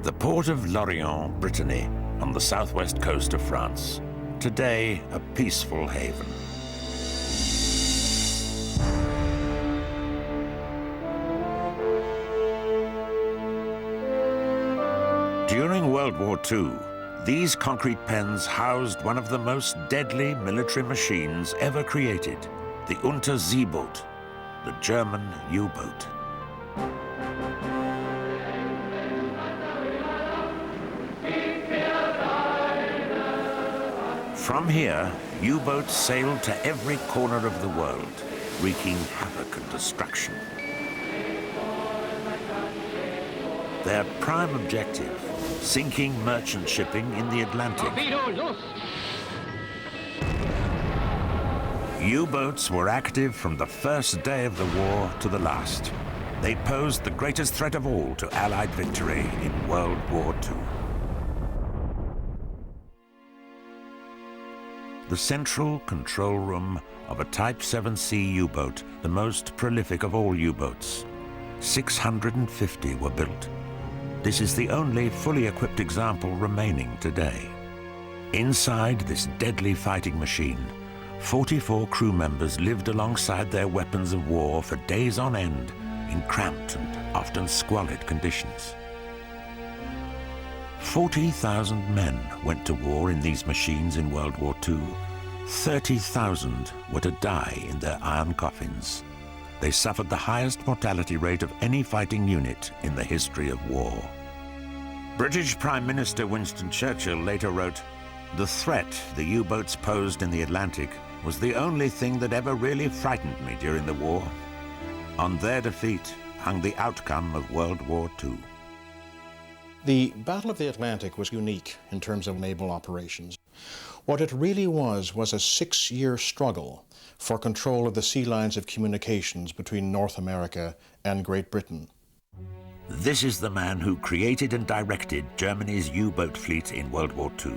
The port of Lorient, Brittany, on the southwest coast of France. Today, a peaceful haven. During World War II, these concrete pens housed one of the most deadly military machines ever created, the Unterseeboot, the German U-boat. From here, U-boats sailed to every corner of the world, wreaking havoc and destruction. Their prime objective, sinking merchant shipping in the Atlantic. U-boats were active from the first day of the war to the last. They posed the greatest threat of all to Allied victory in World War II. The central control room of a Type 7C U-boat, the most prolific of all U-boats. 650 were built. This is the only fully equipped example remaining today. Inside this deadly fighting machine, 44 crew members lived alongside their weapons of war for days on end in cramped and often squalid conditions. 40,000 men went to war in these machines in World War II. 30,000 were to die in their iron coffins. They suffered the highest mortality rate of any fighting unit in the history of war. British Prime Minister Winston Churchill later wrote, "The threat the U-boats posed in the Atlantic was the only thing that ever really frightened me during the war. On their defeat hung the outcome of World War II." The Battle of the Atlantic was unique in terms of naval operations. What it really was a 6-year struggle for control of the sea lines of communications between North America and Great Britain. This is the man who created and directed Germany's U-boat fleet in World War II.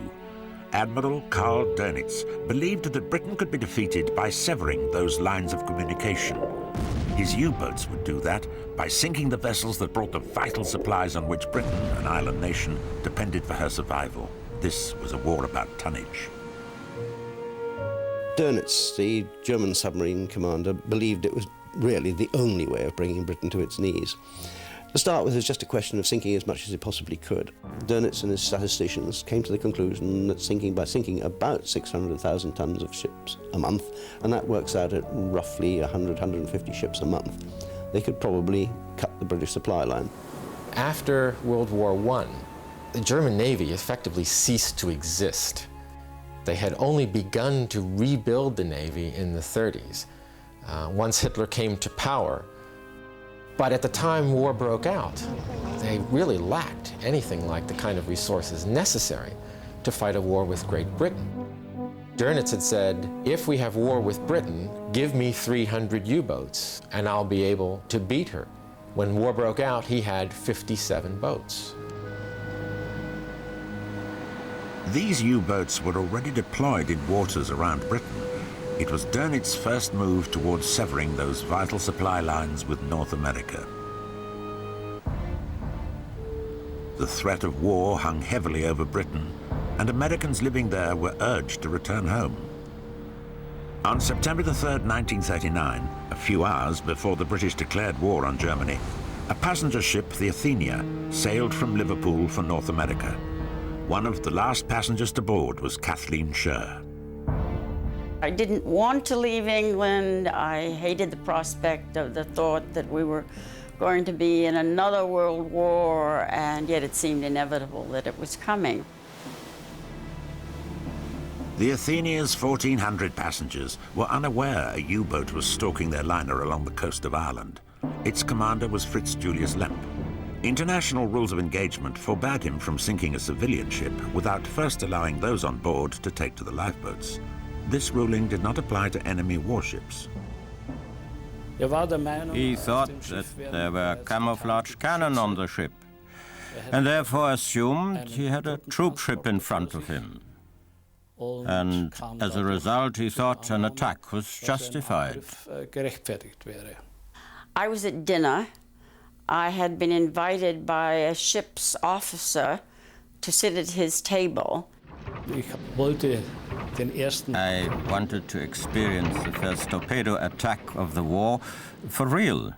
Admiral Karl Dönitz believed that Britain could be defeated by severing those lines of communication. His U-boats would do that by sinking the vessels that brought the vital supplies on which Britain, an island nation, depended for her survival. This was a war about tonnage. Dönitz, the German submarine commander, believed it was really the only way of bringing Britain to its knees. To start with, it was just a question of sinking as much as it possibly could. Dönitz and his statisticians came to the conclusion that by sinking about 600,000 tons of ships a month, and that works out at roughly 150 ships a month, they could probably cut the British supply line. After World War I, the German Navy effectively ceased to exist. They had only begun to rebuild the Navy in the 30s, once Hitler came to power. But at the time war broke out, they really lacked anything like the kind of resources necessary to fight a war with Great Britain. Dönitz had said, if we have war with Britain, give me 300 U-boats and I'll be able to beat her. When war broke out, he had 57 boats. These U-boats were already deployed in waters around Britain. It was Dönitz's first move towards severing those vital supply lines with North America. The threat of war hung heavily over Britain, and Americans living there were urged to return home. On September the 3rd, 1939, a few hours before the British declared war on Germany, a passenger ship, the Athenia, sailed from Liverpool for North America. One of the last passengers to board was Kathleen Scher. I didn't want to leave England. I hated the prospect of the thought that we were going to be in another world war, and yet it seemed inevitable that it was coming. The Athenia's 1,400 passengers were unaware a U-boat was stalking their liner along the coast of Ireland. Its commander was Fritz Julius Lemp. International rules of engagement forbade him from sinking a civilian ship without first allowing those on board to take to the lifeboats. This ruling did not apply to enemy warships. He thought that there were camouflage cannon on the ship, and therefore assumed he had a troop ship in front of him. And as a result, he thought an attack was justified. I was at dinner. I had been invited by a ship's officer to sit at his table. I wanted to experience the first torpedo attack of the war for real.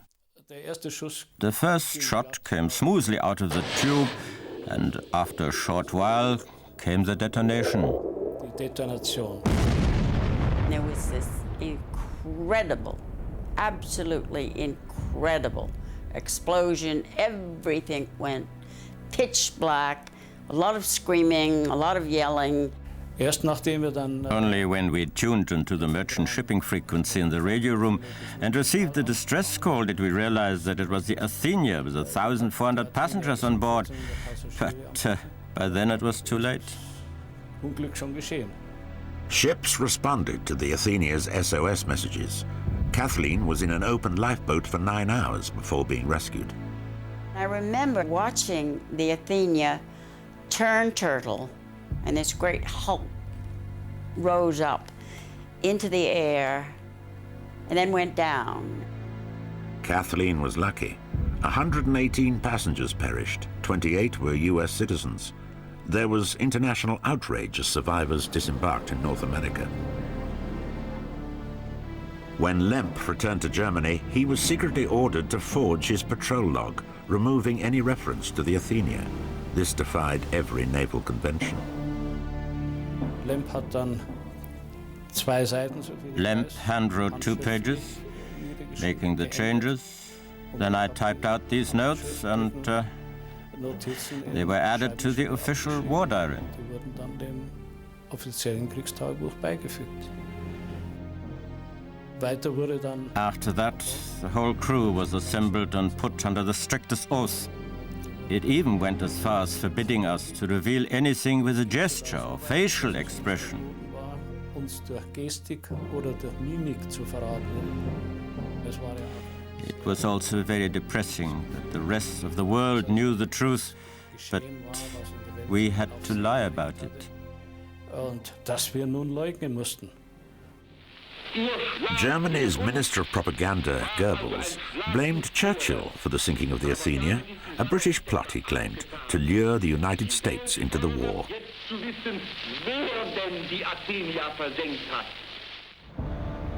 The first shot came smoothly out of the tube, and after a short while came the detonation. There was this incredible, absolutely incredible explosion. Everything went pitch black, a lot of screaming, a lot of yelling. Only when we tuned into the merchant shipping frequency in the radio room and received the distress call did we realize that it was the Athenia with 1,400 passengers on board. But by then it was too late. Ships responded to the Athenia's SOS messages. Kathleen was in an open lifeboat for 9 hours before being rescued. I remember watching the Athenia turn turtle, and this great hulk rose up into the air and then went down. Kathleen was lucky. 118 passengers perished, 28 were US citizens. There was international outrage as survivors disembarked in North America. When Lemp returned to Germany, he was secretly ordered to forge his patrol log, removing any reference to the Athenia. This defied every naval convention. Lemp handwrote 2 pages, making the changes. Then I typed out these notes, and they were added to the official war diary. After that, the whole crew was assembled and put under the strictest oath. It even went as far as forbidding us to reveal anything with a gesture or facial expression. It was also very depressing that the rest of the world knew the truth, but we had to lie about it. Germany's Minister of Propaganda, Goebbels, blamed Churchill for the sinking of the Athenia, a British plot, he claimed, to lure the United States into the war.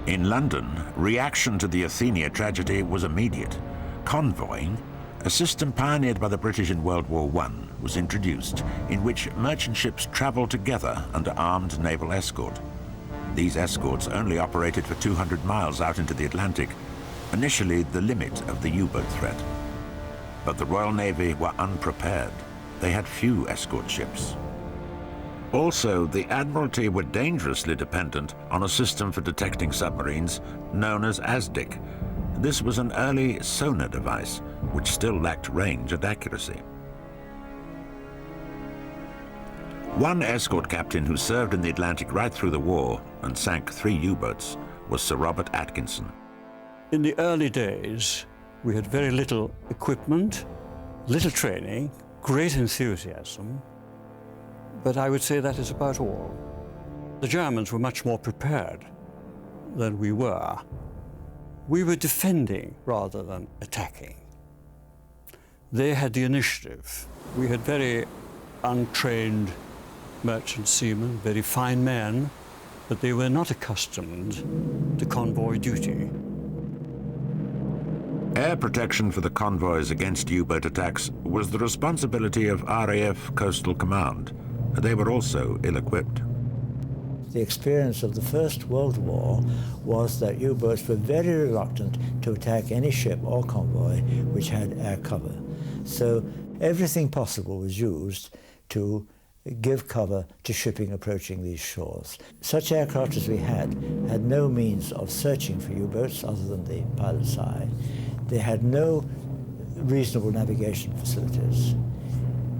In London, reaction to the Athenia tragedy was immediate. Convoying, a system pioneered by the British in World War I, was introduced, in which merchant ships traveled together under armed naval escort. These escorts only operated for 200 miles out into the Atlantic, initially the limit of the U-boat threat. But the Royal Navy were unprepared. They had few escort ships. Also, the Admiralty were dangerously dependent on a system for detecting submarines known as ASDIC. This was an early sonar device, which still lacked range and accuracy. One escort captain who served in the Atlantic right through the war and sank 3 U-boats was Sir Robert Atkinson. In the early days, we had very little equipment, little training, great enthusiasm, but I would say that is about all. The Germans were much more prepared than we were. We were defending rather than attacking. They had the initiative. We had very untrained merchant seamen, very fine men, but they were not accustomed to convoy duty. Air protection for the convoys against U-boat attacks was the responsibility of RAF Coastal Command. They were also ill-equipped. The experience of the First World War was that U-boats were very reluctant to attack any ship or convoy which had air cover. So everything possible was used to give cover to shipping approaching these shores. Such aircraft as we had no means of searching for U-boats other than the pilot's eye. They had no reasonable navigation facilities,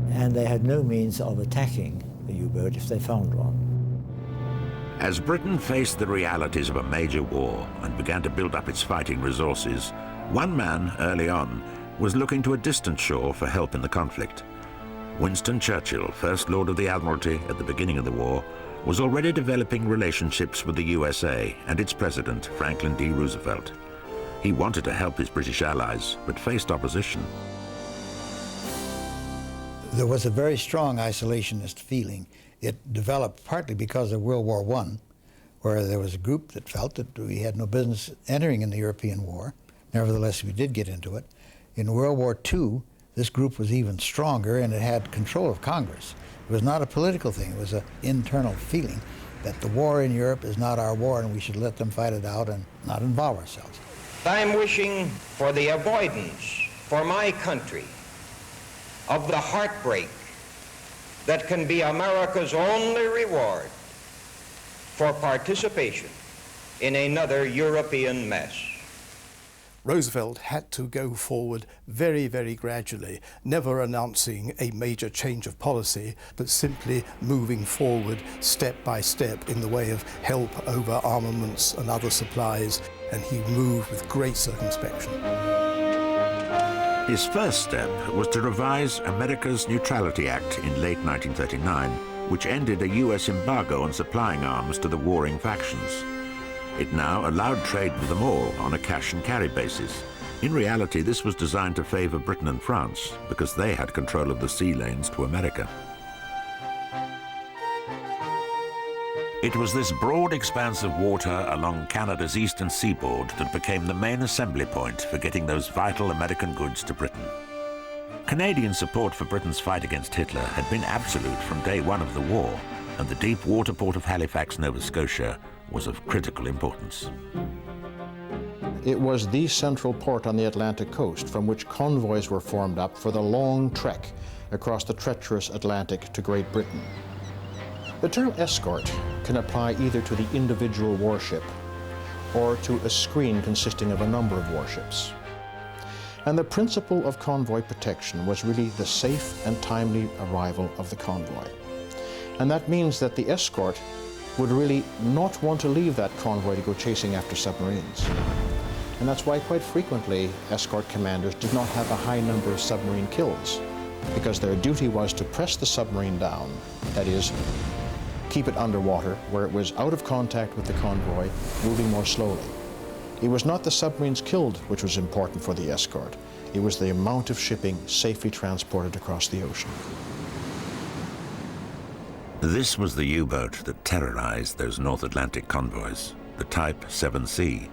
and they had no means of attacking a U-boat if they found one. As Britain faced the realities of a major war and began to build up its fighting resources, one man early on was looking to a distant shore for help in the conflict. Winston Churchill, First Lord of the Admiralty at the beginning of the war, was already developing relationships with the USA and its president, Franklin D. Roosevelt. He wanted to help his British allies, but faced opposition. There was a very strong isolationist feeling. It developed partly because of World War I, where there was a group that felt that we had no business entering in the European war. Nevertheless, we did get into it. In World War II, this group was even stronger, and it had control of Congress. It was not a political thing. It was an internal feeling that the war in Europe is not our war, and we should let them fight it out and not involve ourselves. I'm wishing for the avoidance for my country of the heartbreak that can be America's only reward for participation in another European mess. Roosevelt had to go forward very, very gradually, never announcing a major change of policy, but simply moving forward step by step in the way of help over armaments and other supplies, and he moved with great circumspection. His first step was to revise America's Neutrality Act in late 1939, which ended a US embargo on supplying arms to the warring factions. It now allowed trade with them all on a cash-and-carry basis. In reality, this was designed to favor Britain and France because they had control of the sea lanes to America. It was this broad expanse of water along Canada's eastern seaboard that became the main assembly point for getting those vital American goods to Britain. Canadian support for Britain's fight against Hitler had been absolute from day one of the war, and the deep water port of Halifax, Nova Scotia, was of critical importance. It was the central port on the Atlantic coast from which convoys were formed up for the long trek across the treacherous Atlantic to Great Britain. The term escort can apply either to the individual warship or to a screen consisting of a number of warships. And the principle of convoy protection was really the safe and timely arrival of the convoy. And that means that the escort would really not want to leave that convoy to go chasing after submarines. And that's why quite frequently escort commanders did not have a high number of submarine kills, because their duty was to press the submarine down, that is, keep it underwater where it was out of contact with the convoy, moving more slowly. It was not the submarines killed which was important for the escort. It was the amount of shipping safely transported across the ocean. This was the U-boat that terrorized those North Atlantic convoys, the Type 7C.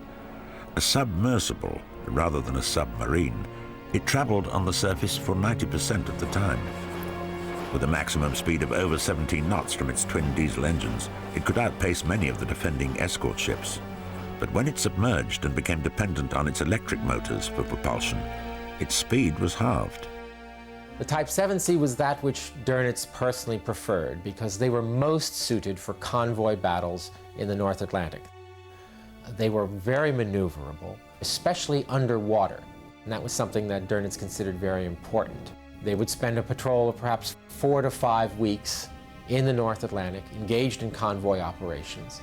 A submersible rather than a submarine, it traveled on the surface for 90% of the time. With a maximum speed of over 17 knots from its twin diesel engines, it could outpace many of the defending escort ships. But when it submerged and became dependent on its electric motors for propulsion, its speed was halved. The Type 7C was that which Dönitz personally preferred because they were most suited for convoy battles in the North Atlantic. They were very maneuverable, especially underwater, and that was something that Dönitz considered very important. They would spend a patrol of perhaps 4 to 5 weeks in the North Atlantic, engaged in convoy operations.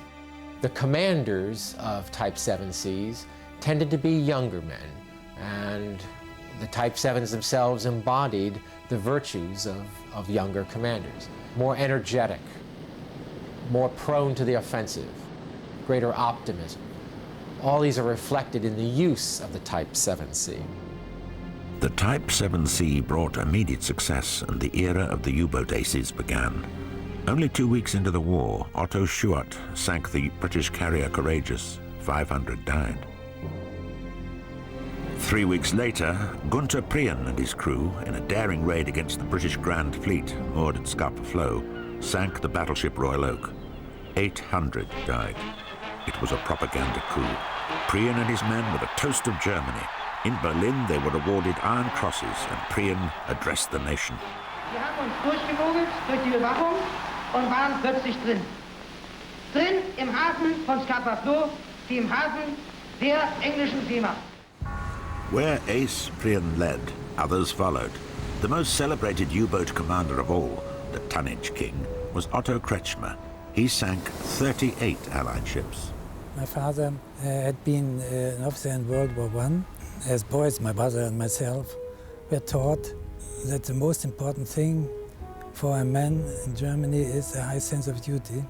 The commanders of Type 7Cs tended to be younger men, and the Type 7s themselves embodied the virtues of younger commanders. More energetic, more prone to the offensive, greater optimism. All these are reflected in the use of the Type 7C. The Type 7C brought immediate success, and the era of the U-boat aces began. Only 2 weeks into the war, Otto Schuart sank the British carrier Courageous. 500 died. 3 weeks later, Gunther Prien and his crew, in a daring raid against the British Grand Fleet moored at Scapa Flow, sank the battleship Royal Oak. 800 died. It was a propaganda coup. Prien and his men were the toast of Germany. In Berlin, they were awarded Iron Crosses, and Prien addressed the nation. Wir haben uns durchgemogelt durch die Bewachung und waren plötzlich drin. Drin im Hafen von Scapa Flow, wie im Hafen der englischen Seemacht. Where Ace Prien led, others followed. The most celebrated U-boat commander of all, the tonnage king, was Otto Kretschmer. He sank 38 Allied ships. My father had been an officer in World War I. As boys, my brother and myself were taught that the most important thing for a man in Germany is a high sense of duty.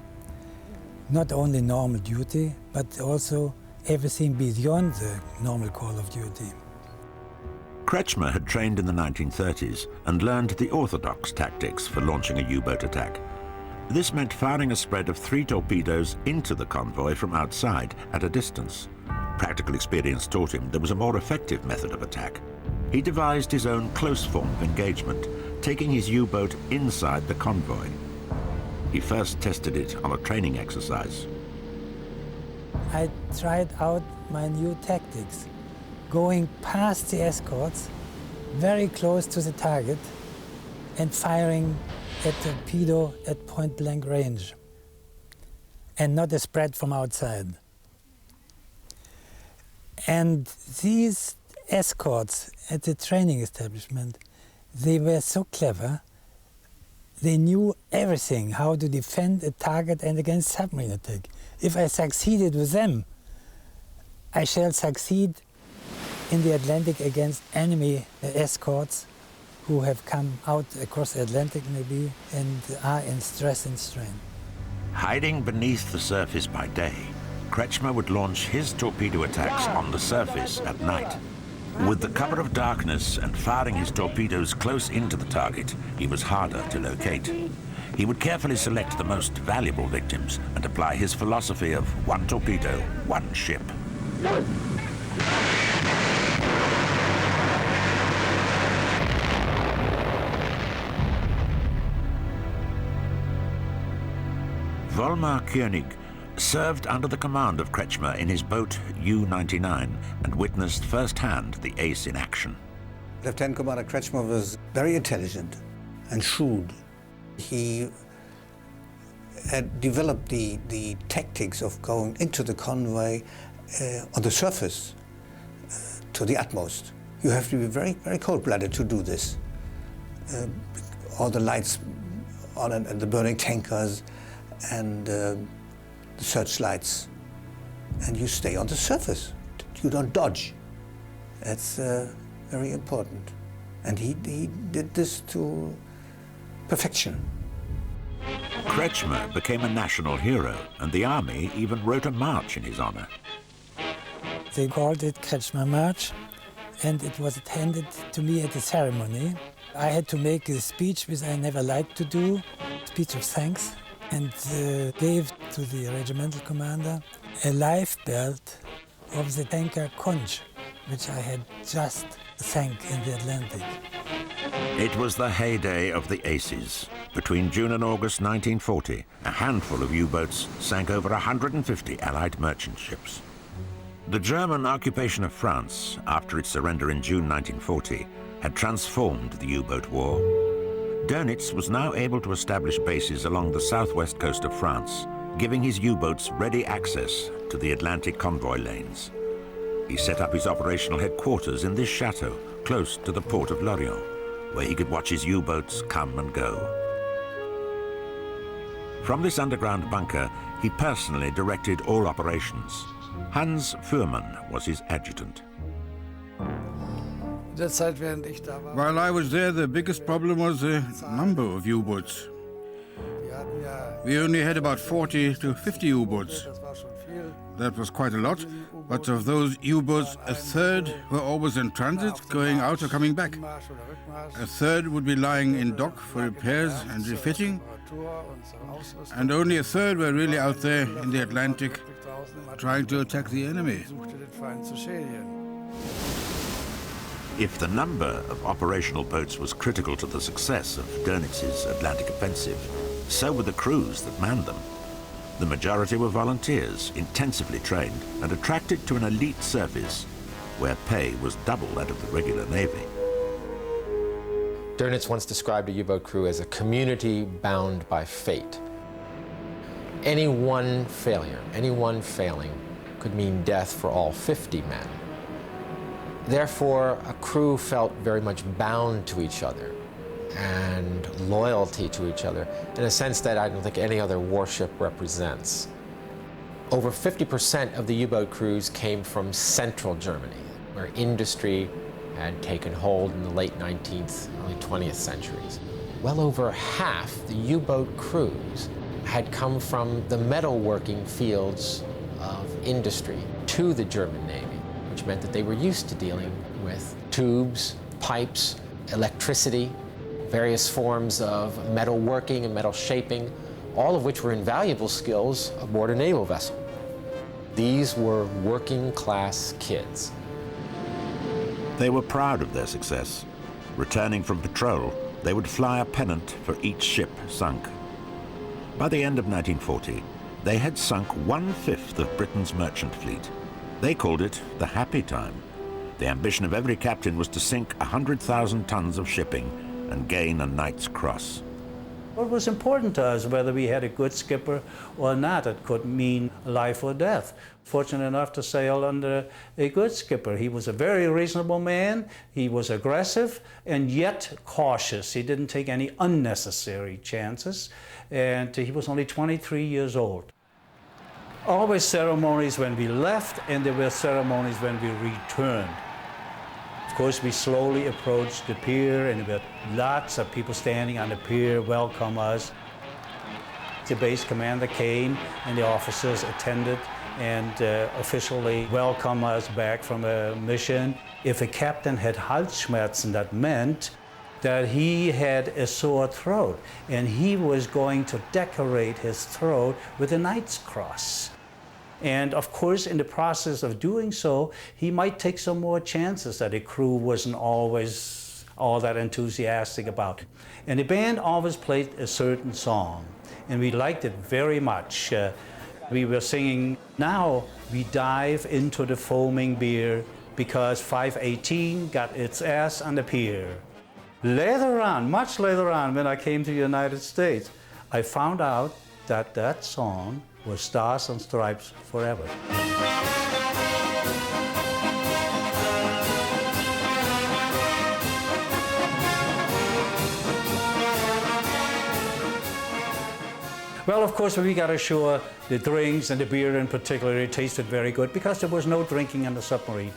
Not only normal duty, but also everything beyond the normal call of duty. Kretschmer had trained in the 1930s and learned the orthodox tactics for launching a U-boat attack. This meant firing a spread of 3 torpedoes into the convoy from outside at a distance. Practical experience taught him there was a more effective method of attack. He devised his own close form of engagement, taking his U-boat inside the convoy. He first tested it on a training exercise. I tried out my new tactics, going past the escorts, very close to the target, and firing a torpedo at point-blank range, and not a spread from outside. And these escorts at the training establishment, they were so clever. They knew everything, how to defend a target and against submarine attack. If I succeeded with them, I shall succeed in the Atlantic against enemy escorts who have come out across the Atlantic maybe and are in stress and strain. Hiding beneath the surface by day, Kretschmer would launch his torpedo attacks on the surface at night. With the cover of darkness and firing his torpedoes close into the target, he was harder to locate. He would carefully select the most valuable victims and apply his philosophy of 1 torpedo, 1 ship. Volmar Koenig served under the command of Kretschmer in his boat U-99 and witnessed firsthand the ace in action. Lieutenant Commander Kretschmer was very intelligent and shrewd. He had developed the tactics of going into the convoy on the surface to the utmost. You have to be very, very cold-blooded to do this. All the lights on and the burning tankers and the searchlights, and you stay on the surface. You don't dodge. That's very important. And he did this to perfection. Kretschmer became a national hero, and the army even wrote a march in his honor. They called it Kretschmer March, and it was handed to me at the ceremony. I had to make a speech, which I never liked to do, speech of thanks, and gave to the regimental commander a life belt of the tanker Conch, which I had just sank in the Atlantic. It was the heyday of the aces. Between June and August 1940, a handful of U-boats sank over 150 Allied merchant ships. The German occupation of France, after its surrender in June 1940, had transformed the U-boat war. Dönitz was now able to establish bases along the southwest coast of France, giving his U-boats ready access to the Atlantic convoy lanes. He set up his operational headquarters in this chateau, close to the port of Lorient, where he could watch his U-boats come and go. From this underground bunker, he personally directed all operations. Hans Fuhrmann was his adjutant. While I was there, the biggest problem was the number of U-boats. We only had about 40 to 50 U-boats. That was quite a lot, but of those U-boats, a third were always in transit, going out or coming back. A third would be lying in dock for repairs and refitting, and only a third were really out there in the Atlantic, trying to attack the enemy. If the number of operational boats was critical to the success of Dönitz's Atlantic offensive, so were the crews that manned them. The majority were volunteers, intensively trained and attracted to an elite service where pay was double that of the regular Navy. Dönitz once described a U-boat crew as a community bound by fate. Any one failure, any one failing could mean death for all 50 men. Therefore, a crew felt very much bound to each other and loyalty to each other in a sense that I don't think any other warship represents. Over 50% of the U-boat crews came from central Germany, where industry had taken hold in the late 19th, early 20th centuries. Well over half the U-boat crews had come from the metalworking fields of industry. to the German Navy, which meant that they were used to dealing with tubes, pipes, electricity, various forms of metal working and metal shaping, all of which were invaluable skills aboard a naval vessel. These were working-class kids. They were proud of their success. Returning from patrol, they would fly a pennant for each ship sunk. By the end of 1940, they had sunk 1/5 of Britain's merchant fleet. They called it the happy time. The ambition of every captain was to sink 100,000 tons of shipping and gain a Knight's Cross. What was important to us, whether we had a good skipper or not, it could mean life or death. Fortunate enough to sail under a good skipper. He was a very reasonable man, he was aggressive and yet cautious. He didn't take any unnecessary chances, and he was only 23 years old. Always ceremonies when we left, and there were ceremonies when we returned. Of course, we slowly approached the pier, and there were lots of people standing on the pier, welcome us. The base commander came, and the officers attended and officially welcome us back from a mission. If a captain had Halsschmerzen, that meant that he had a sore throat, and he was going to decorate his throat with a Knight's Cross. And of course, in the process of doing so, he might take some more chances that the crew wasn't always all that enthusiastic about. And the band always played a certain song, and we liked it very much. We were singing, "Now we dive into the foaming beer, because 518 got its ass on the pier." Later on, much later on, when I came to the United States, I found out that that song was Stars and Stripes Forever. Well, of course, when we got ashore, the drinks and the beer in particular, it tasted very good because there was no drinking on the submarine.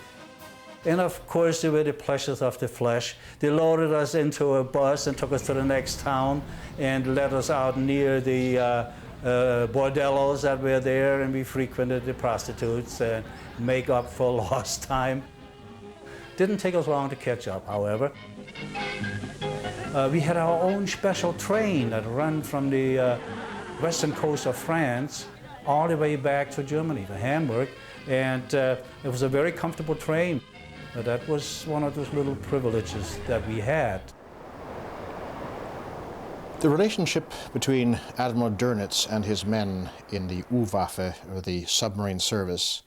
And of course, there were the pleasures of the flesh. They loaded us into a bus and took us to the next town and let us out near the bordellos that were there, and we frequented the prostitutes and make up for lost time. Didn't take us long to catch up, however. We had our own special train that ran from the western coast of France all the way back to Germany, to Hamburg, and it was a very comfortable train. That was one of those little privileges that we had. The relationship between Admiral Dönitz and his men in the U-Waffe, or the submarine service,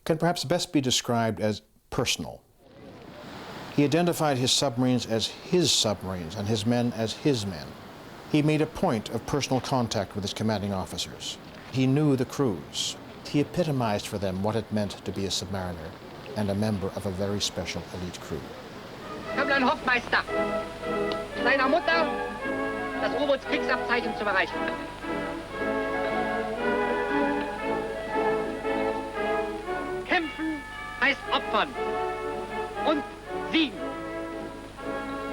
can perhaps best be described as personal. He identified his submarines as his submarines and his men as his men. He made a point of personal contact with his commanding officers. He knew the crews. He epitomized for them what it meant to be a submariner and a member of a very special elite crew. Kaplan Hofmeister, seiner Mutter das U-Boots-Kriegsabzeichen zu überreichen. Kämpfen heißt opfern und siegen.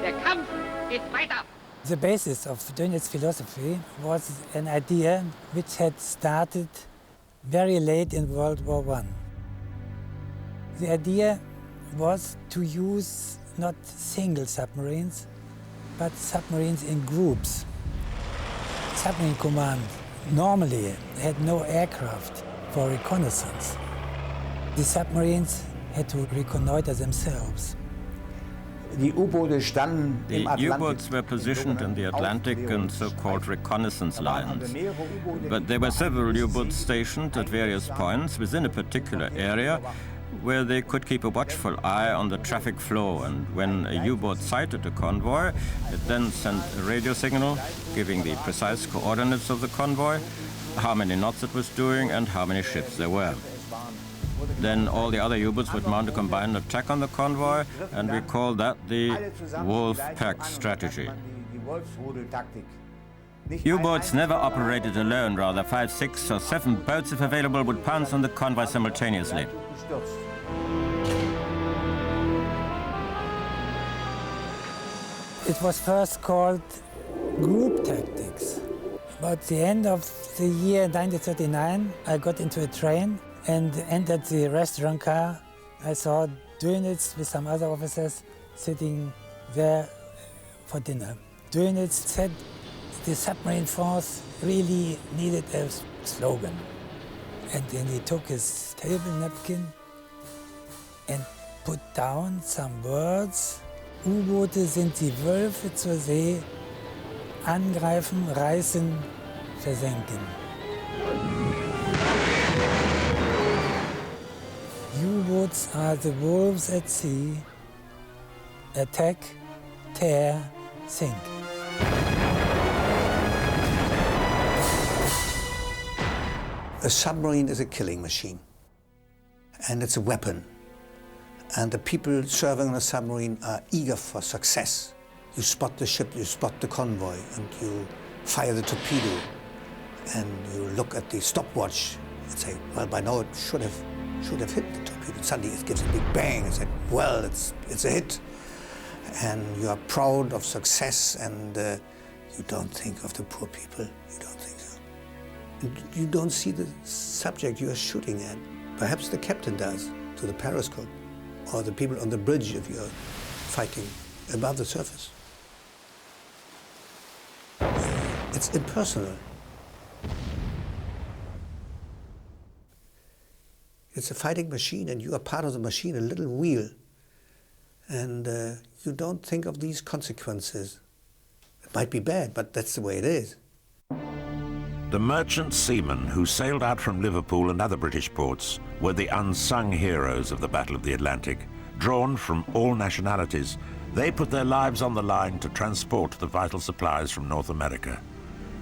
Der Kampf geht weiter. The basis of Dönitz's philosophy was an idea which had started very late in World War I. The idea was to use not single submarines, but submarines in groups. Submarine command normally had no aircraft for reconnaissance. The submarines had to reconnoiter themselves. The U-boats were positioned in the Atlantic in so-called reconnaissance lines. But there were several U-boats stationed at various points within a particular area where they could keep a watchful eye on the traffic flow, and when a U-boat sighted a convoy, it then sent a radio signal giving the precise coordinates of the convoy, how many knots it was doing, and how many ships there were. Then all the other U-boats would mount a combined attack on the convoy, and we call that the Wolf Pack strategy. U-boats never operated alone, rather 5, 6, or 7 boats, if available, would pounce on the convoy simultaneously. It was first called group tactics. About the end of the year 1939, I got into a train and entered the restaurant car. I saw Dönitz with some other officers sitting there for dinner. Dönitz said the submarine force really needed a slogan. And then he took his table napkin and put down some words. U-Boote sind die Wölfe zur See, angreifen, reißen, versenken. U-boats are the wolves at sea, attack, tear, sink. A submarine is a killing machine, and it's a weapon. And the people serving on a submarine are eager for success. You spot the ship, you spot the convoy, and you fire the torpedo, and you look at the stopwatch and say, well, by now it should have hit the torpedo. Suddenly it gives a big bang and say, well, it's a hit. And you are proud of success, and you don't think of the poor people. You don't think so. And you don't see the subject you are shooting at. Perhaps the captain does, to the periscope, or the people on the bridge if you're fighting above the surface. It's impersonal. It's a fighting machine, and you are part of the machine, a little wheel. And you don't think of these consequences. It might be bad, but that's the way it is. The merchant seamen who sailed out from Liverpool and other British ports were the unsung heroes of the Battle of the Atlantic. Drawn from all nationalities, they put their lives on the line to transport the vital supplies from North America.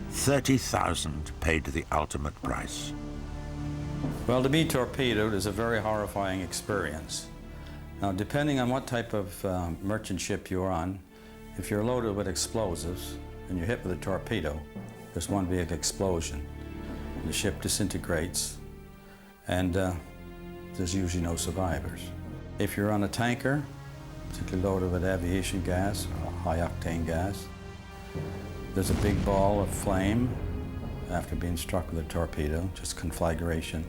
30,000 paid the ultimate price. Well, to be torpedoed is a very horrifying experience. Now, depending on what type of merchant ship you're on, if you're loaded with explosives and you're hit with a torpedo, there's one big explosion. The ship disintegrates, and there's usually no survivors. If you're on a tanker, particularly loaded with aviation gas or high-octane gas, there's a big ball of flame after being struck with a torpedo, just conflagration.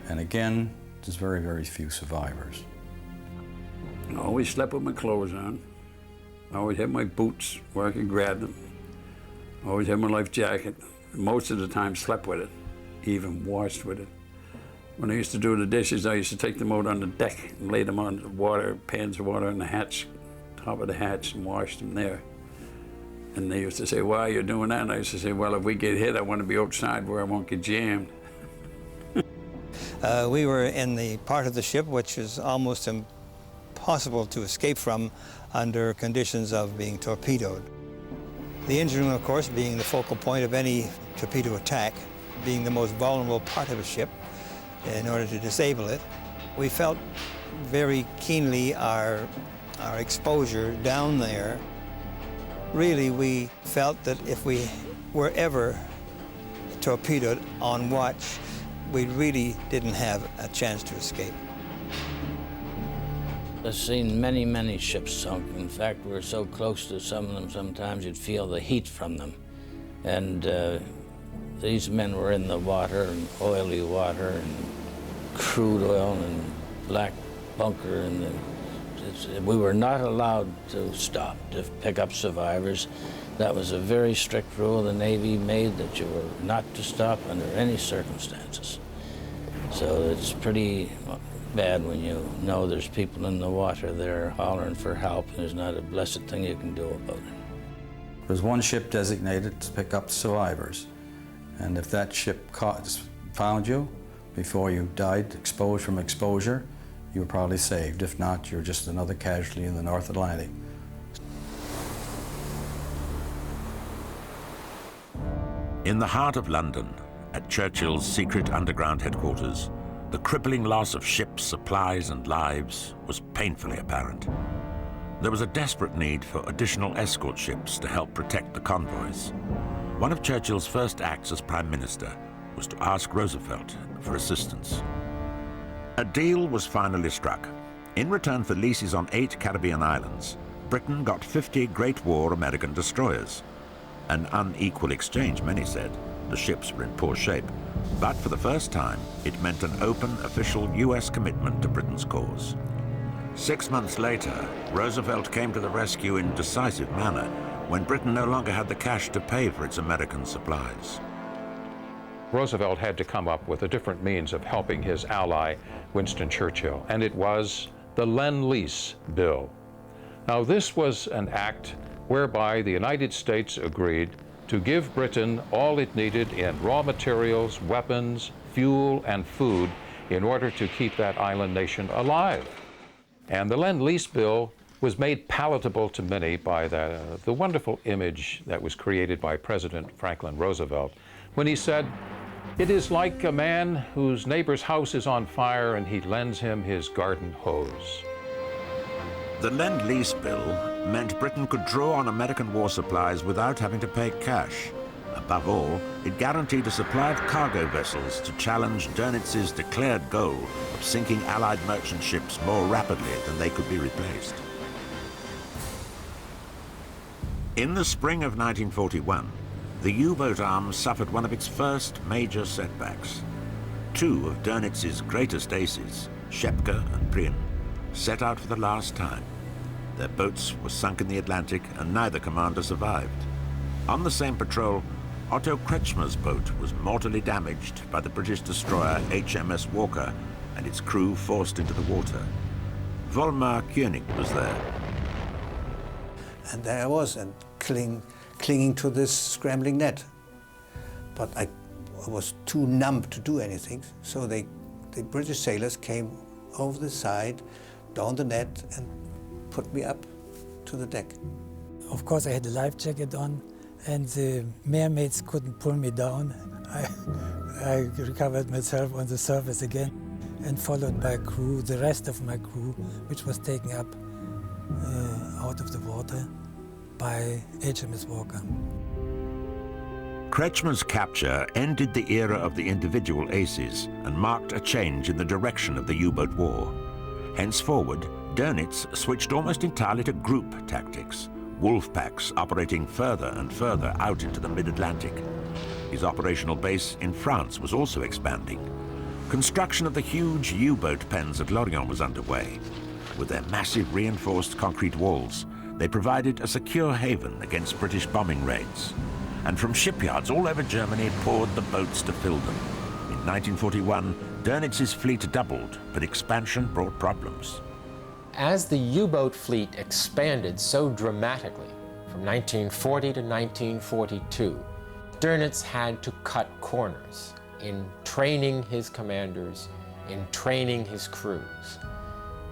And again, there's very, very few survivors. I always slept with my clothes on. I always had my boots where I could grab them. I always had my life jacket. Most of the time slept with it, even washed with it. When I used to do the dishes, I used to take them out on the deck and lay them on the water, pans of water on the hatch, top of the hatch, and wash them there. And they used to say, why are you doing that? And I used to say, well, if we get hit, I want to be outside where I won't get jammed. We were in the part of the ship which is almost impossible to escape from under conditions of being torpedoed. The engine room, of course, being the focal point of any torpedo attack, being the most vulnerable part of a ship in order to disable it. We felt very keenly our exposure down there. Really, we felt that if we were ever torpedoed on watch, we really didn't have a chance to escape. I've seen many, many ships sunk. In fact, we're so close to some of them, sometimes you'd feel the heat from them. And these men were in the water, and oily water, and crude oil, and black bunker, and we were not allowed to stop, to pick up survivors. That was a very strict rule the Navy made, that you were not to stop under any circumstances. So it's pretty bad when you know there's people in the water there hollering for help, and there's not a blessed thing you can do about it. There's one ship designated to pick up survivors, and if that ship found you before you died, exposed from exposure, you were probably saved. If not, you're just another casualty in the North Atlantic. In the heart of London, at Churchill's secret underground headquarters, the crippling loss of ships, supplies, and lives was painfully apparent. There was a desperate need for additional escort ships to help protect the convoys. One of Churchill's first acts as Prime Minister was to ask Roosevelt for assistance. A deal was finally struck. In return for leases on 8 Caribbean islands, Britain got 50 Great War American destroyers. An unequal exchange, many said. The ships were in poor shape. But for the first time, it meant an open, official US commitment to Britain's cause. 6 months later, Roosevelt came to the rescue in decisive manner when Britain no longer had the cash to pay for its American supplies. Roosevelt had to come up with a different means of helping his ally, Winston Churchill, and it was the Lend-Lease Bill. Now, this was an act whereby the United States agreed to give Britain all it needed in raw materials, weapons, fuel, and food in order to keep that island nation alive. And the Lend-Lease Bill was made palatable to many by the wonderful image that was created by President Franklin Roosevelt when he said, "It is like a man whose neighbor's house is on fire and he lends him his garden hose." The Lend-Lease Bill meant Britain could draw on American war supplies without having to pay cash. Above all, it guaranteed a supply of cargo vessels to challenge Dönitz's declared goal of sinking Allied merchant ships more rapidly than they could be replaced. In the spring of 1941, the U-boat arm suffered one of its first major setbacks. Two of Dönitz's greatest aces, Schepke and Prien, set out for the last time. Their boats were sunk in the Atlantic and neither commander survived. On the same patrol, Otto Kretschmer's boat was mortally damaged by the British destroyer HMS Walker and its crew forced into the water. Volmar König was there. And there I was, and clinging to this scrambling net. But I was too numb to do anything, so the British sailors came over the side, down the net, and put me up to the deck. Of course, I had a life jacket on, and the mermaids couldn't pull me down. I recovered myself on the surface again, and followed by crew, the rest of my crew, which was taken up out of the water by HMS Walker. Kretschmer's capture ended the era of the individual aces and marked a change in the direction of the U-boat war. Henceforward, Dönitz switched almost entirely to group tactics, wolf packs operating further and further out into the mid-Atlantic. His operational base in France was also expanding. Construction of the huge U-boat pens at Lorient was underway. With their massive reinforced concrete walls, they provided a secure haven against British bombing raids. And from shipyards all over Germany poured the boats to fill them. In 1941, Dönitz's fleet doubled, but expansion brought problems. As the U-boat fleet expanded so dramatically from 1940 to 1942, Dönitz had to cut corners in training his commanders, in training his crews.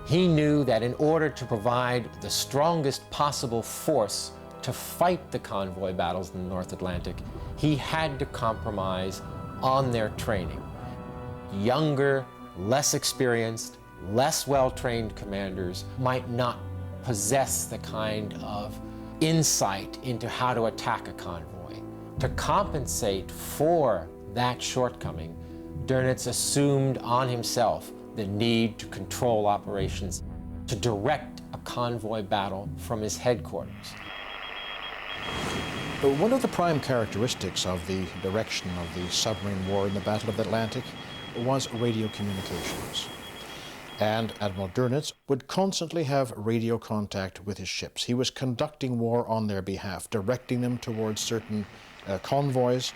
He knew that in order to provide the strongest possible force to fight the convoy battles in the North Atlantic, he had to compromise on their training. Younger, less experienced, less well-trained commanders might not possess the kind of insight into how to attack a convoy. To compensate for that shortcoming, Dönitz assumed on himself the need to control operations, to direct a convoy battle from his headquarters. One of the prime characteristics of the direction of the submarine war in the Battle of the Atlantic was radio communications. And Admiral Dönitz would constantly have radio contact with his ships. He was conducting war on their behalf, directing them towards certain convoys,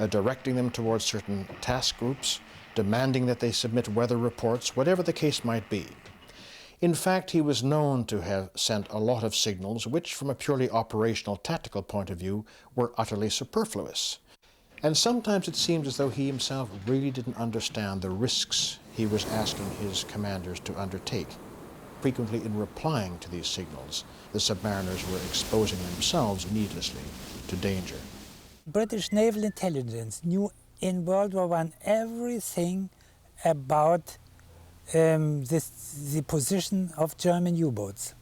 directing them towards certain task groups, demanding that they submit weather reports, whatever the case might be. In fact, he was known to have sent a lot of signals which, from a purely operational, tactical point of view, were utterly superfluous. And sometimes it seemed as though he himself really didn't understand the risks he was asking his commanders to undertake. Frequently, in replying to these signals, the submariners were exposing themselves needlessly to danger. British naval intelligence knew in World War I everything about the position of German U-boats,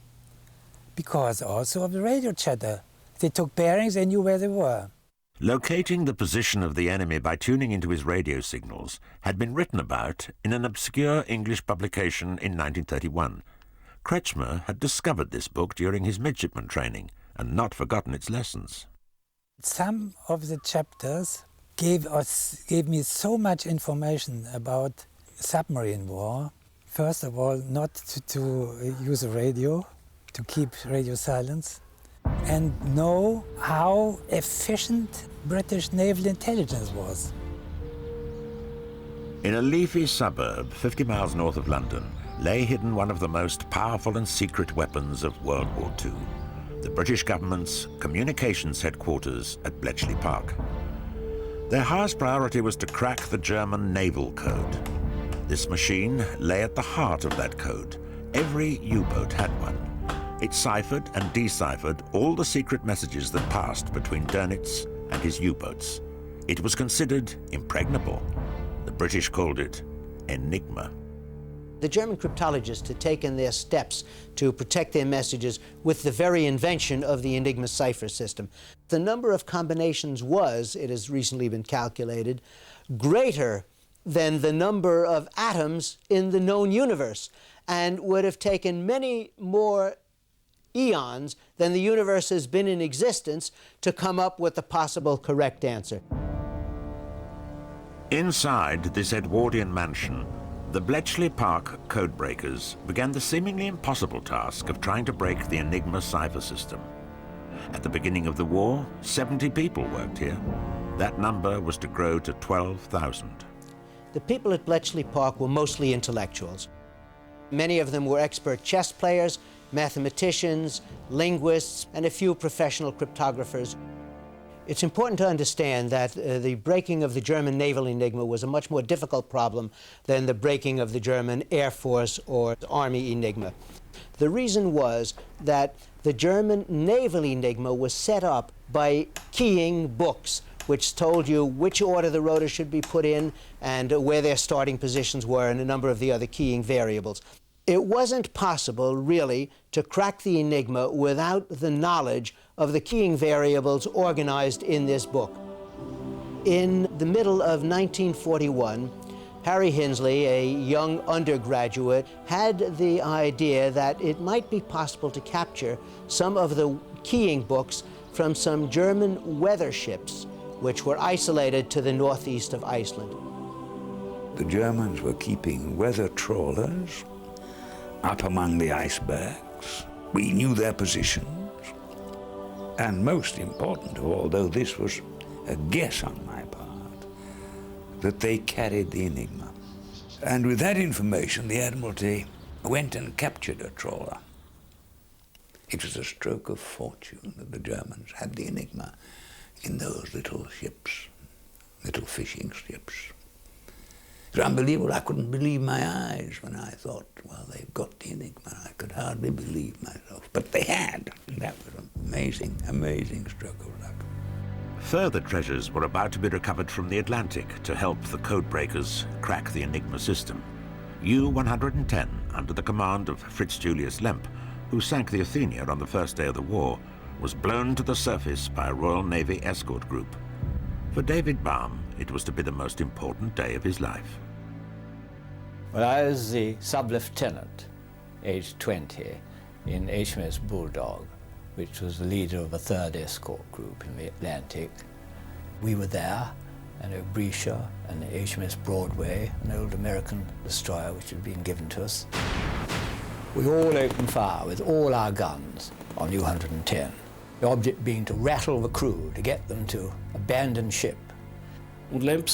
because also of the radio chatter. They took bearings, they knew where they were. Locating the position of the enemy by tuning into his radio signals had been written about in an obscure English publication in 1931. Kretschmer had discovered this book during his midshipman training and not forgotten its lessons. Some of the chapters gave me so much information about submarine war. First of all, not to use a radio, to keep radio silence, and know how efficient British naval intelligence was. In a leafy suburb 50 miles north of London lay hidden one of the most powerful and secret weapons of World War II, the British government's communications headquarters at Bletchley Park. Their highest priority was to crack the German naval code. This machine lay at the heart of that code. Every U-boat had one. It ciphered and deciphered all the secret messages that passed between Dönitz and his U-boats. It was considered impregnable. The British called it Enigma. The German cryptologists had taken their steps to protect their messages with the very invention of the Enigma cipher system. The number of combinations was, it has recently been calculated, greater than the number of atoms in the known universe, and would have taken many more eons than the universe has been in existence to come up with the possible correct answer. Inside this Edwardian mansion, the Bletchley Park codebreakers began the seemingly impossible task of trying to break the Enigma cipher system. At the beginning of the war, 70 people worked here. That number was to grow to 12,000. The people at Bletchley Park were mostly intellectuals. Many of them were expert chess players, mathematicians, linguists, and a few professional cryptographers. It's important to understand that the breaking of the German naval enigma was a much more difficult problem than the breaking of the German Air Force or Army enigma. The reason was that the German naval enigma was set up by keying books, which told you which order the rotor should be put in and where their starting positions were and a number of the other keying variables. It wasn't possible, really, to crack the enigma without the knowledge of the keying variables organized in this book. In the middle of 1941, Harry Hinsley, a young undergraduate, had the idea that it might be possible to capture some of the keying books from some German weather ships, which were isolated to the northeast of Iceland. The Germans were keeping weather trawlers up among the icebergs. We knew their positions. And most important of all, though this was a guess on my part, that they carried the enigma. And with that information, the Admiralty went and captured a trawler. It was a stroke of fortune that the Germans had the enigma in those little ships, little fishing ships. It was unbelievable. I couldn't believe my eyes when I thought, well, they've got the enigma. I could hardly believe myself. But they had. And that was an amazing, amazing stroke of luck. Further treasures were about to be recovered from the Atlantic to help the codebreakers crack the Enigma system. U-110, under the command of Fritz Julius Lemp, who sank the Athenia on the first day of the war, was blown to the surface by a Royal Navy escort group. For David Baum, it was to be the most important day of his life. Well, I was the sub-lieutenant, aged 20, in HMS Bulldog, which was the leader of a third escort group in the Atlantic. We were there, and Obrisha and HMS Broadway, an old American destroyer which had been given to us. We all opened fire with all our guns on U-110, the object being to rattle the crew, to get them to abandon ship. Lemp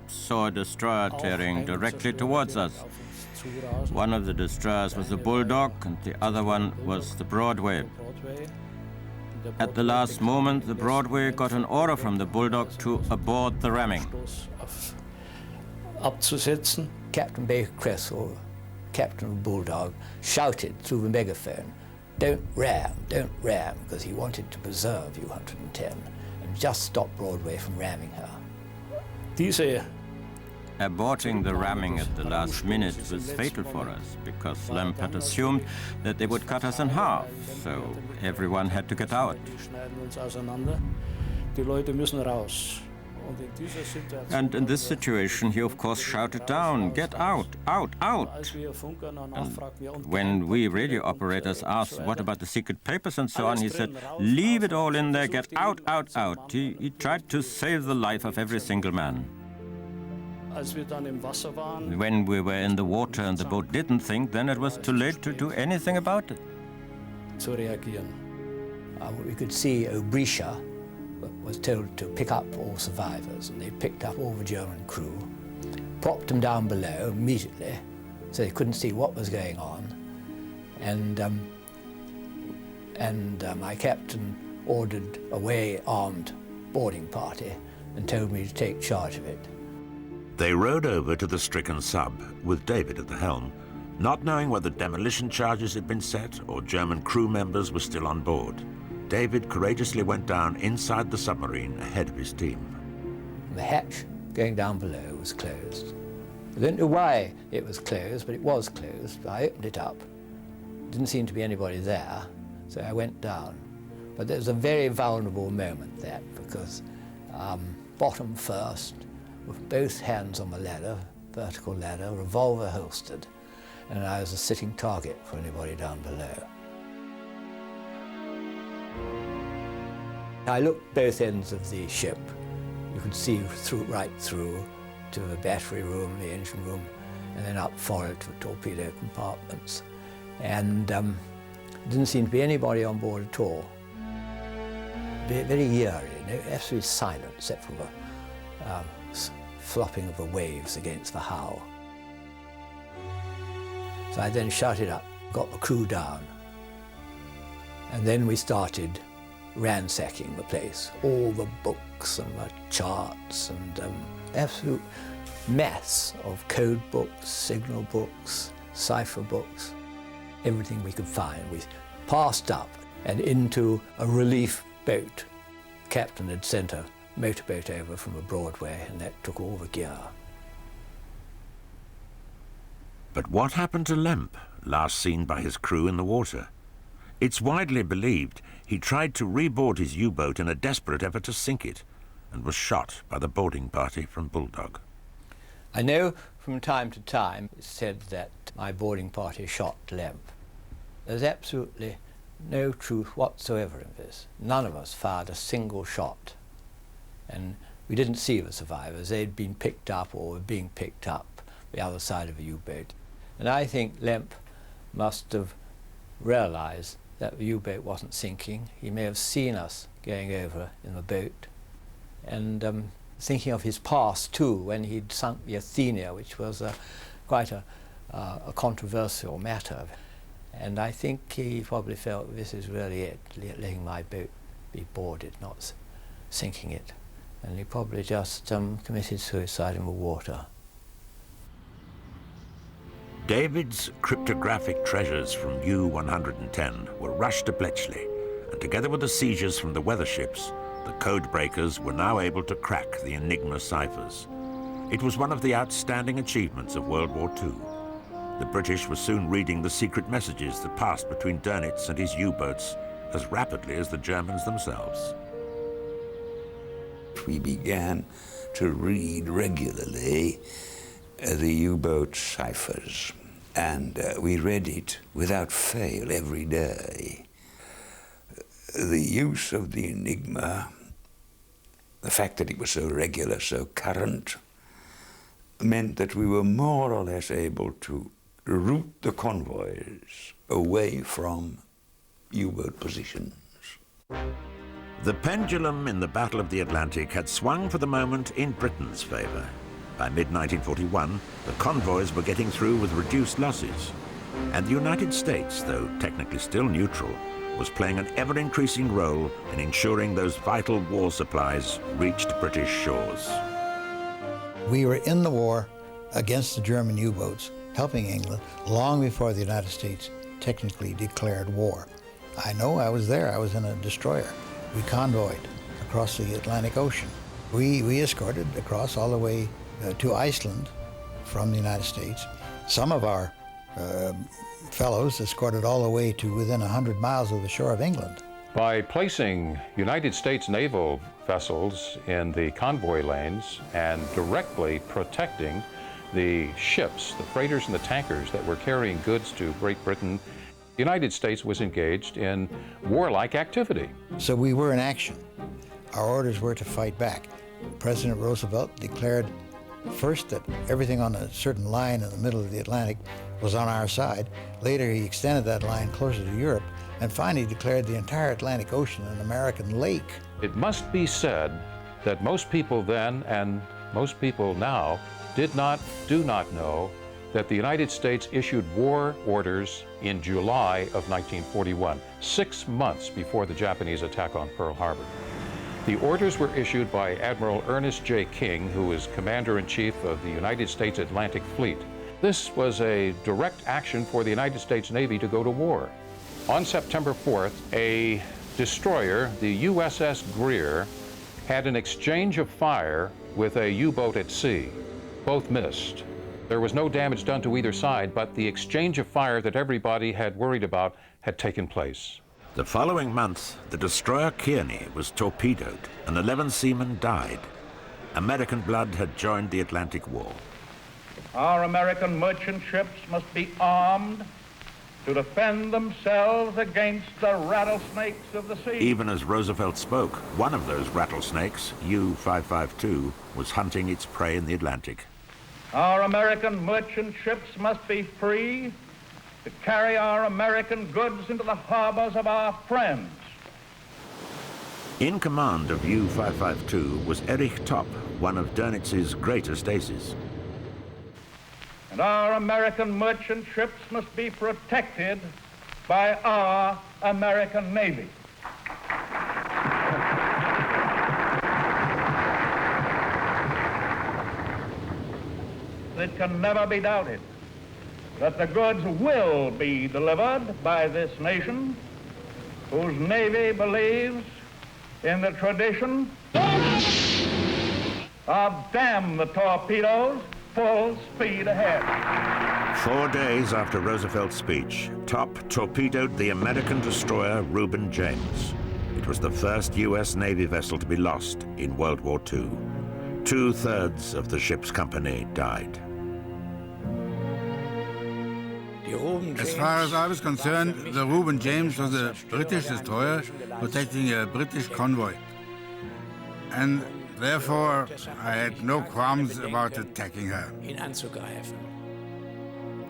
saw a destroyer tearing directly towards us. One of the destroyers was the Bulldog, and the other one was the Broadway. At the last moment, the Broadway got an order from the Bulldog to abort the ramming. Captain Baker Cresswell, captain of Bulldog, shouted through the megaphone, don't ram, because he wanted to preserve U-110 and just stop Broadway from ramming her. Aborting the ramming at the last minute was fatal for us, because Lemp had assumed that they would cut us in half, so everyone had to get out. And in this situation, he of course shouted down, "Get out, out, out!" And when we radio operators asked, "What about the secret papers and so on?" he said, "Leave it all in there, get out, out, out." He tried to save the life of every single man. When we were in the water and the boat didn't sink, then it was too late to do anything about it. We could see Obrisha was told to pick up all survivors, and they picked up all the German crew, popped them down below immediately, so they couldn't see what was going on. And my captain ordered away armed boarding party and told me to take charge of it. They rowed over to the stricken sub, with David at the helm, not knowing whether demolition charges had been set or German crew members were still on board. David courageously went down inside the submarine ahead of his team. The hatch going down below was closed. I don't know why it was closed, but it was closed. I opened it up. Didn't seem to be anybody there, so I went down. But there was a very vulnerable moment there, because bottom first, with both hands on the ladder, vertical ladder, revolver holstered, and I was a sitting target for anybody down below. I looked both ends of the ship. You could see right through to the battery room, the engine room, and then up forward to the torpedo compartments. And didn't seem to be anybody on board at all. Very eerie, absolutely silent, except for the flopping of the waves against the hull. So I then shouted up, got the crew down, and then we started ransacking the place. All the books and the charts and absolute mess of code books, signal books, cipher books, everything we could find. We passed up and into a relief boat. The captain had sent a motorboat over from a Broadway, and that took all the gear. But what happened to Lemp, last seen by his crew in the water? It's widely believed he tried to reboard his U-boat in a desperate effort to sink it, and was shot by the boarding party from Bulldog. I know from time to time it's said that my boarding party shot Lemp. There's absolutely no truth whatsoever in this. None of us fired a single shot. And we didn't see the survivors. They'd been picked up or were being picked up the other side of the U-boat. And I think Lemp must have realized that the U-boat wasn't sinking. He may have seen us going over in the boat. And thinking of his past too, when he'd sunk the Athenia, which was quite a controversial matter. And I think he probably felt this is really it, letting my boat be boarded, not sinking it. And he probably just committed suicide in the water. David's cryptographic treasures from U-110 were rushed to Bletchley, and together with the seizures from the weather ships, the code breakers were now able to crack the Enigma ciphers. It was one of the outstanding achievements of World War II. The British were soon reading the secret messages that passed between Dönitz and his U-boats as rapidly as the Germans themselves. We began to read regularly the U-boat ciphers, and we read it without fail every day. The use of the Enigma, the fact that it was so regular, so current, meant that we were more or less able to route the convoys away from U-boat positions. The pendulum in the Battle of the Atlantic had swung for the moment in Britain's favor. By mid-1941, the convoys were getting through with reduced losses, and the United States, though technically still neutral, was playing an ever-increasing role in ensuring those vital war supplies reached British shores. We were in the war against the German U-boats, helping England, long before the United States technically declared war. I know, I was there. I was in a destroyer. We convoyed across the Atlantic Ocean. We escorted across all the way to Iceland from the United States. Some of our fellows escorted all the way to within 100 miles of the shore of England. By placing United States naval vessels in the convoy lanes and directly protecting the ships, the freighters and the tankers that were carrying goods to Great Britain, the United States was engaged in warlike activity. So we were in action. Our orders were to fight back. President Roosevelt declared first that everything on a certain line in the middle of the Atlantic was on our side. Later he extended that line closer to Europe and finally declared the entire Atlantic Ocean an American lake. It must be said that most people then and most people now do not know that the United States issued war orders in July of 1941, 6 months before the Japanese attack on Pearl Harbor. The orders were issued by Admiral Ernest J. King, who is Commander-in-Chief of the United States Atlantic Fleet. This was a direct action for the United States Navy to go to war. On September 4th, a destroyer, the USS Greer, had an exchange of fire with a U-boat at sea. Both missed. There was no damage done to either side, but the exchange of fire that everybody had worried about had taken place. The following month, the destroyer Kearney was torpedoed and 11 seamen died. American blood had joined the Atlantic War. Our American merchant ships must be armed to defend themselves against the rattlesnakes of the sea. Even as Roosevelt spoke, one of those rattlesnakes, U-552, was hunting its prey in the Atlantic. Our American merchant ships must be free to carry our American goods into the harbors of our friends. In command of U-552 was Erich Topp, one of Donitz's greatest aces. And our American merchant ships must be protected by our American Navy. It can never be doubted that the goods will be delivered by this nation, whose Navy believes in the tradition of damn the torpedoes, full speed ahead. 4 days after Roosevelt's speech, Topp torpedoed the American destroyer Reuben James. It was the first U.S. Navy vessel to be lost in World War II. 2/3 of the ship's company died. As far as I was concerned, the Reuben James was a British destroyer protecting a British convoy. And therefore, I had no qualms about attacking her.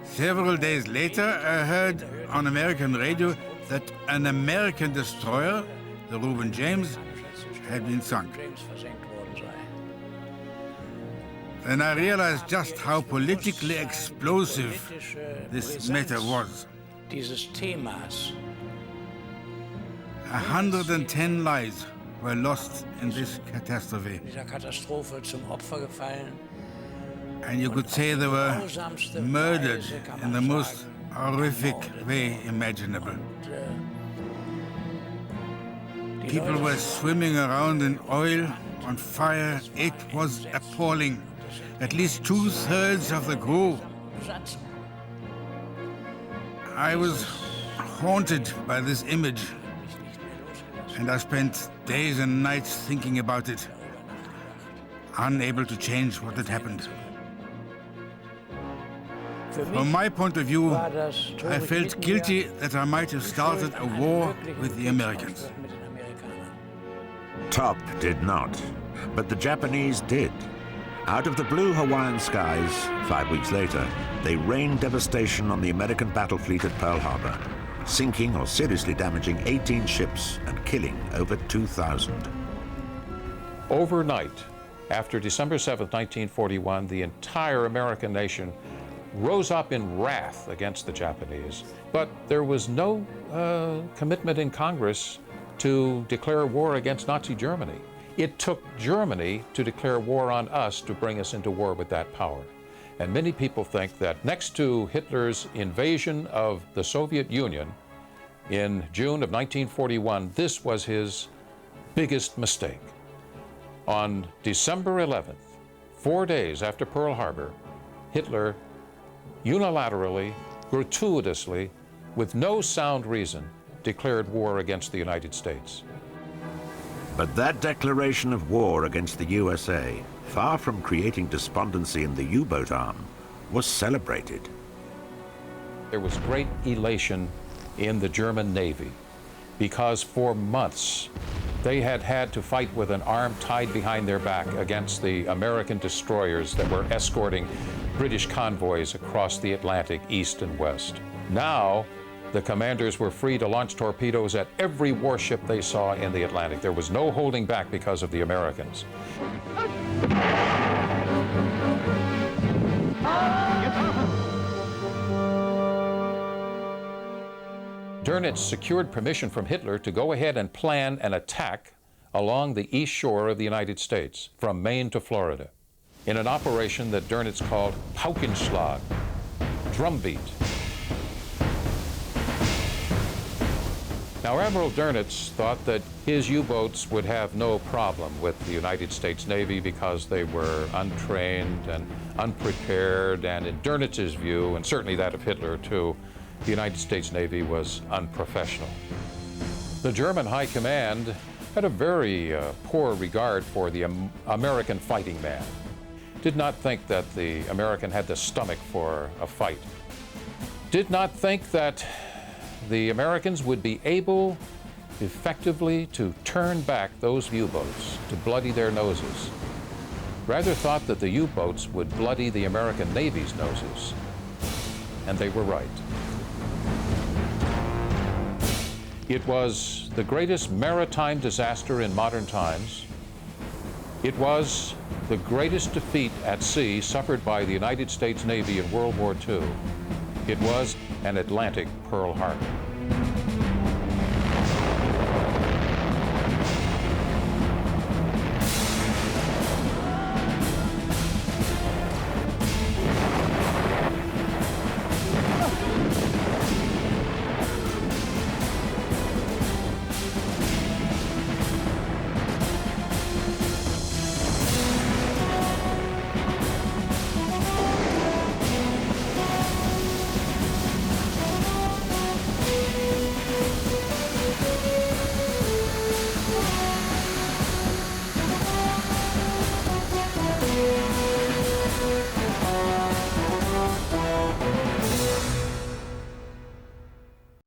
Several days later, I heard on American radio that an American destroyer, the Reuben James, had been sunk. Then I realized just how politically explosive this matter was. 110 lives were lost in this catastrophe. And you could say they were murdered in the most horrific way imaginable. People were swimming around in oil, on fire. It was appalling. At least 2/3 of the crew. I was haunted by this image, and I spent days and nights thinking about it, unable to change what had happened. From my point of view, I felt guilty that I might have started a war with the Americans. Topp did not, but the Japanese did. Out of the blue Hawaiian skies, 5 weeks later, they rained devastation on the American battle fleet at Pearl Harbor, sinking or seriously damaging 18 ships and killing over 2,000. Overnight, after December 7, 1941, the entire American nation rose up in wrath against the Japanese, but there was no commitment in Congress to declare war against Nazi Germany. It took Germany to declare war on us to bring us into war with that power. And many people think that next to Hitler's invasion of the Soviet Union in June of 1941, this was his biggest mistake. On December 11th, 4 days after Pearl Harbor, Hitler unilaterally, gratuitously, with no sound reason, declared war against the United States. But that declaration of war against the USA, far from creating despondency in the U-boat arm, was celebrated. There was great elation in the German Navy because for months they had had to fight with an arm tied behind their back against the American destroyers that were escorting British convoys across the Atlantic east and west. Now, the commanders were free to launch torpedoes at every warship they saw in the Atlantic. There was no holding back because of the Americans. Dönitz secured permission from Hitler to go ahead and plan an attack along the east shore of the United States, from Maine to Florida, in an operation that Dönitz called Paukenschlag, drumbeat. Now, Admiral Dönitz thought that his U-boats would have no problem with the United States Navy because they were untrained and unprepared, and in Dönitz's view, and certainly that of Hitler too, the United States Navy was unprofessional. The German High Command had a very poor regard for the American fighting man. Did not think that the American had the stomach for a fight. Did not think that the Americans would be able effectively to turn back those U-boats, to bloody their noses. Rather thought that the U-boats would bloody the American Navy's noses. And they were right. It was the greatest maritime disaster in modern times. It was the greatest defeat at sea suffered by the United States Navy in World War II. It was an Atlantic Pearl Harbor.